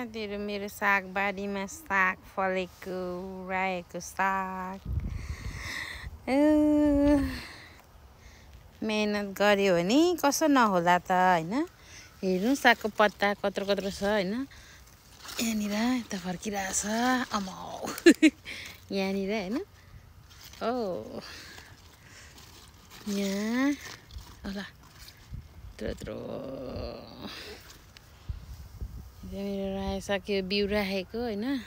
साथीहरु मेरो सागबारीमा साग फलेको रायोको साग मेहनत गर्यो भने कसो नहोला त हैन। हेर्नु सागको पत्ता कत्रो कत्रो छ हैन। यहाँनिर यता फर्किरहेछ अमौ यहाँनिर हैन। ओ यहाँ होला यत्रो मेरो रायो साग यो बिउ राखेको हैन।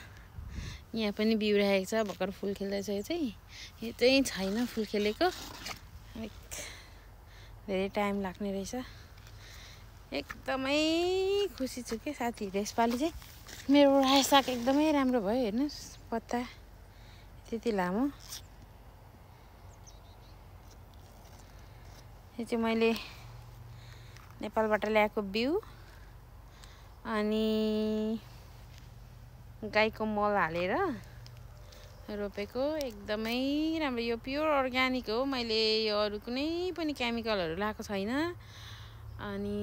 यहाँ पनि बिउ राखेको छ भर्खर फुल खेल्दैछ। यो चाहिँ छैन फुल खेलेको। धेरै टाइम लाग्ने रहेछ। एकदमै खुसी छु के साथीहरु यसपालि चाहिँ मेरो रायो साग एकदमै राम्रो भयो। हेर्नुस् पत्ता त्यति लामो। यो चाहिँ मैले नेपालबाट ल्याएको बिउ अनि गाईको मल हालेर रोपेको एकदमै राम्रो। यो प्योर अर्ग्यानिक हो। मैले यो अरु कुनै पनि केमिकलहरु लाएको छैन अनि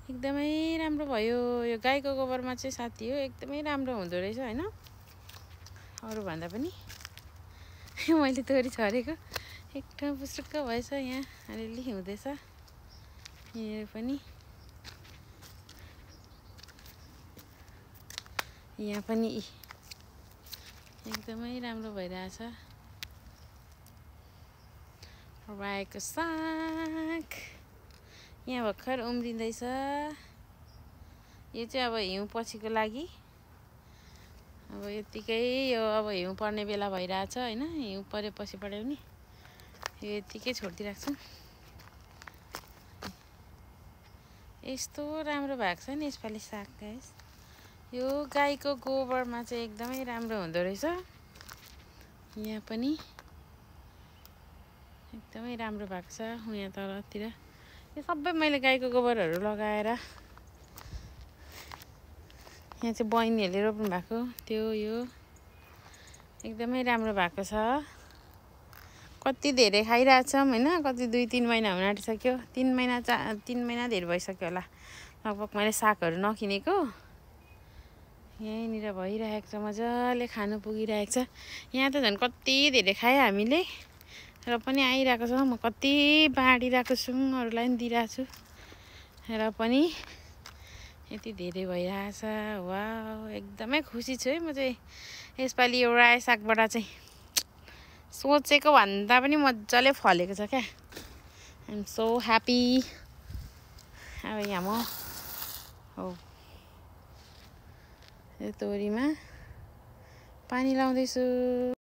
एकदमै राम्रो भयो। यो गाईको गोबरमा चाहिँ साथी हो एकदमै राम्रो हुँदो रहेछ हैन। अरु भन्दा पनि मैले तोरी छरेको एक ठाउँ पुस्रुक्क भएछ। यहाँ अलिअलि हुँदैछ। यो पनि यहाँ पनि एकदमै राम्रो भइरहेछ। रायोको साग यहाँ भर्खर उम्रिँदैछ। यो चाहिँ अब हिउँ पछिको लागि अब यतिकै यो अब हिउँ पर्ने बेला भइरहेछ हैन। हिउँ परेपछि पढाउने यो यतिकै छोड्दिराख्छु। यस्तो राम्रो भएको छ नि यसपालि साग गाइस। यो गाईको गोबरमा चाहिँ एकदमै राम्रो हुँदो रहेछ। यहाँ पनि एकदमै राम्रो भएको छ। यहाँ तलतिर यो सबै मैले गाईको गोबरहरु लगाएर यहाँ चाहिँ बहिनीहरुले रोप्नु भएको त्यो यो एकदमै राम्रो भएको छ। कति धेरै खाइरहेछौं हैन। कति 2-3 महिना हुन आँटिसक्यो। 3 महिना धेरै भइसक्यो होला लगभग मैले सागहरु नकिनेको। यहीँनिर भइरहेको छ मजाले खानु पुगिरहेको छ। यहाँ त झन् कति धेरै खाए हामीले र पनि आइरहेको छ। म कति बाँडिरहेको छु अरूलाई पनि दिइरहेछु र पनि यति धेरै भइरहेछ। वाउ एकदमै खुसी छु है म चाहिँ यसपालि यो रायो सागबाट चाहिँ सोचेको भन्दा पनि मजाले फलेको छ क्या। I am so happy. अब यहाँ म हो यो तोरीमा पानी लाउँदैछु।